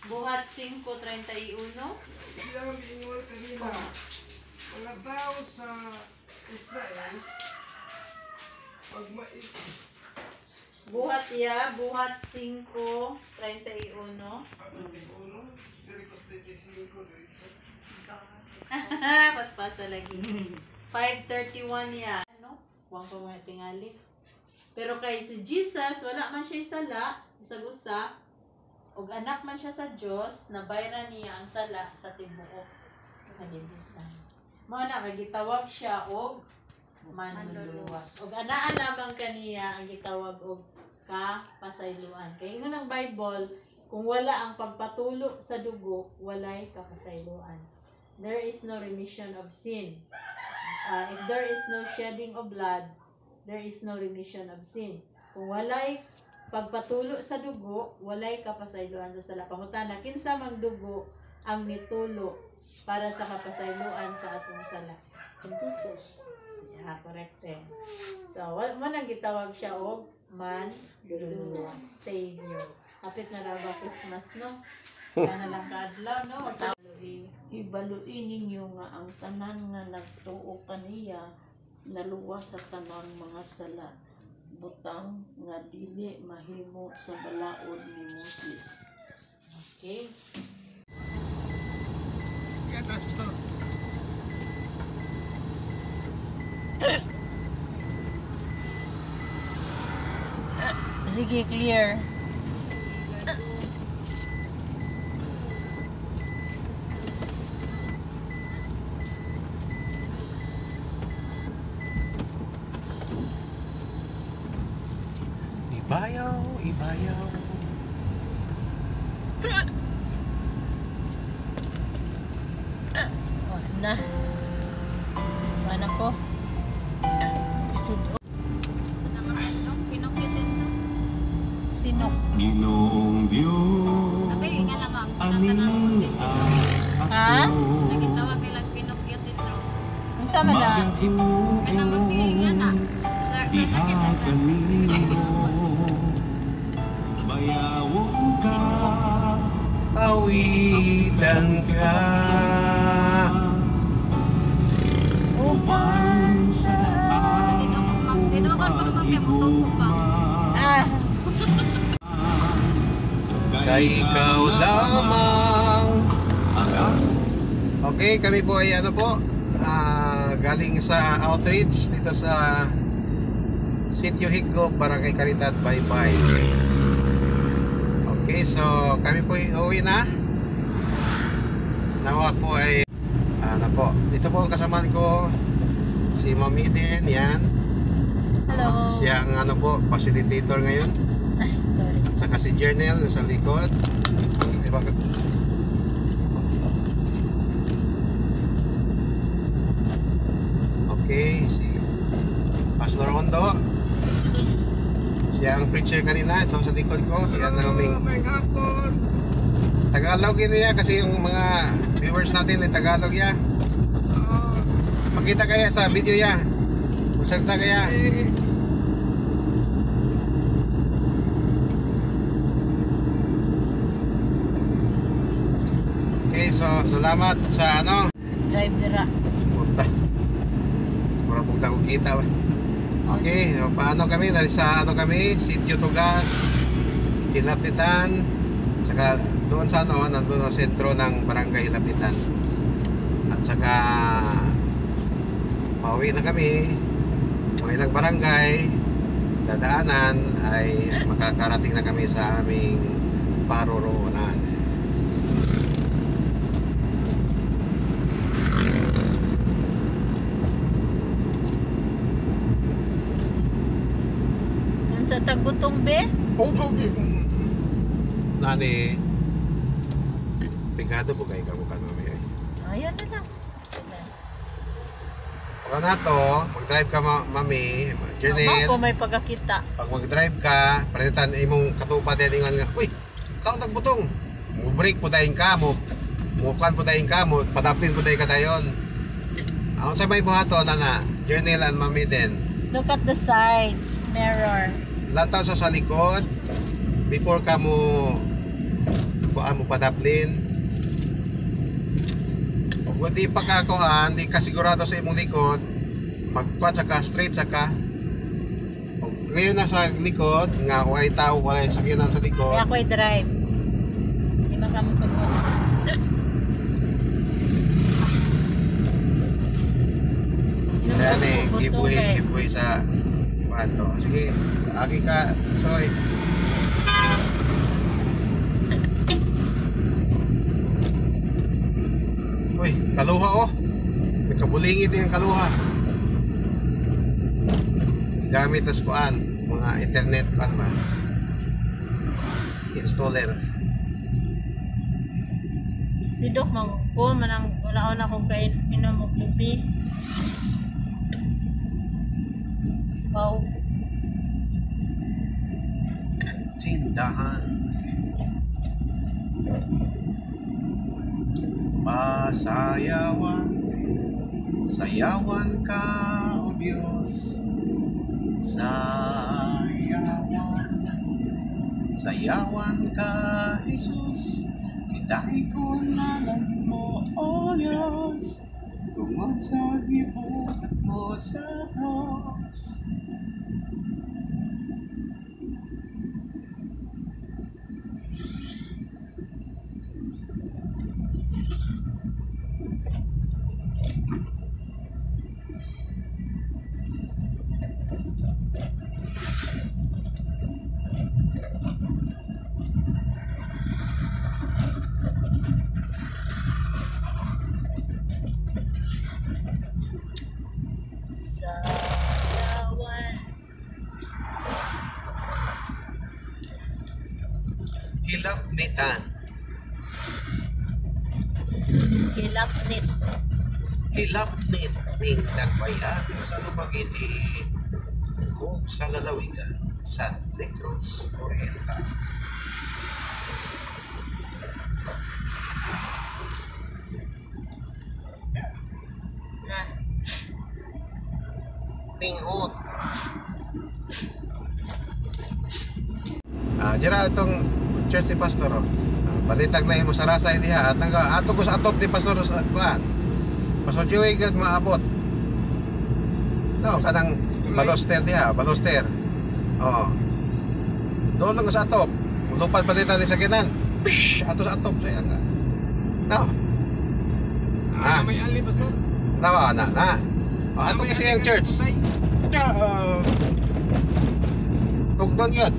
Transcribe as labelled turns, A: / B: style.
A: Buhat 5:31.
B: Siya ang inwal kanina. Mga tao sa Israel, pag
A: Buhat ya, buhat 5:31. Paspasa lagi. 5:31 ya. Ano? Kuwang pa mga tingali. Pero kay si Jesus, wala man siya sala, isag-usa, og anak man siya sa Dios, nabayran niya ang sala sa tibuok. Kalibutan. Mao na gitawag siya og manluluwas. Og anaa lamang kaniya ang gitawag og kapasayloan. Kay ingon ang Bible, kung wala ang pagpatulo sa dugo, walay kapasayloan. There is no remission of sin. If there is no shedding of blood, there is no remission of sin. Kung walay pagpatulo sa dugo, walay kapasayloan sa sala. Pangutana, kinsa mang dugo ang nitulo para sa kapasayloan sa atong sala? Jesus. Yeah, correct eh. So, mo nang gitawag siya og manluluwas, Savior. Kapit na raw ba Christmas, no? Kana lang kaadlaw, no?
C: Ibaluin ninyo nga ang tanan nga nagtuo kaniya naluwas sa tanan mga sala. Butang nga dili mahimo sa balaod ni Moses.
A: Okay.
B: Atas, pastor.
A: Sige, clear.
B: Ibayaw, ibayaw.
A: Oh, na. Mana ko? Isidro. Sinok.
D: Ginoong Diyos.
E: Tapi nga na ma'am, pinatanan mo si Sidro.
A: Ha?
E: Nagitawag nilang Pinocchio Sidro.
A: Ang sama na.
E: Kaya na magsige nga na. Sakit na siya.
D: Bayawon ka,
B: Awitan ka.
A: Upang sa...
E: Kasi sinukot mag, sinukot ko naman kaya mutuko pa.
A: Ah!
B: Kay ikaw lamang. Okay, kami po ay ano po, galing sa outreach dito sa Sitio Higop, Barangay Caridad, Baybay. Okay, so kami po ay uwi na. Nawa po ay ano po, dito po ang kasama ko si Ma'am Eden, yan.
A: Hello.
B: Siya ang ano po, facilitator ngayon.
A: Sorry.
B: At saka si Jernel sa likod. Okay, si Pastor Ondo. Siya ang preacher kanina. Ito sa likod ko. Yan ang aming Tagalog yun niya kasi yung mga viewers natin ay Tagalog ya. Makita kaya sa video ya. Magsalita kaya. Okay, so salamat sa ano.
A: Drive dira.
B: Puta. Mura punta ko kita ba. Okay, so, paano kami? Sa ano kami? Sitio Tugas, Hinapitan, saka doon sa ano, nandun ang sentro ng Barangay Hinapitan. At saka pauwi na kami. Mga ilang barangay dadaanan ay makakarating na kami sa aming paroroonan.
A: Sa Tagutong be?
B: Oh, nani pigado po kayo kamukan mamaya.
A: Ayan na lang. Sige.
B: Pagka na to, mag-drive ka mami, Janelle.
A: Ako may pagkakita.
B: Pag mag-drive ka, palitan imong katupad yan ingon nga, uy, kaon tagbutong. Mo-break po tayong ka, mukan po tayong ka, padaplin po tayong ka dayon. Ako sa may buhato na Janelle and mami din.
A: Look at the sides, mirror.
B: Lantaw sa likod, before ka mo kuan mo padaplin. Ug di pa ka kuan, di ka sigurado sa imong likod, magkuan sa ka straight sa ka. Ug clear na sa likod nga way tao walay sakyanan sa likod.
A: Kaya ako'y drive. Di man ka masugot.
B: Yan eh, giveaway sa pato. Sige, agi ka, Soy. Uy, kaluha oh. Nagkabulingit yung kaluha. Gamit tas kuan, mga internet kuan ba. Installer.
A: Si Doc ko manang wala ko kay inom og lubi. Wow.
B: Tindahan. Pasayawan, sayawan ka, o Diyos. Sayawan, sayawan ka, Jesus. Iday ko nalang mo, o Diyos. Tungod sa gibuhat mo sa cross.
A: Sayawan.
B: Hilapnitan.
A: Kilapnit.
B: Hilapnit ning nagbayan sa Lumagiti o sa lalawigan San Negros Oriental.
A: Na.
B: Pingot. Dira itong church ni Pastor. Balitag na imo sa rasa diha at ato ko sa atop ni Pastor sa kuan. Pastor Joey gud maabot. No, kanang baloster diha, baloster. Oh. Doon lang ko sa atop. Lupad palitan ni sakinan. Pish, ato sa atop saya nga. No.
D: May ali ba to?
B: Na. Ato kasi ang church. Tugtong yun.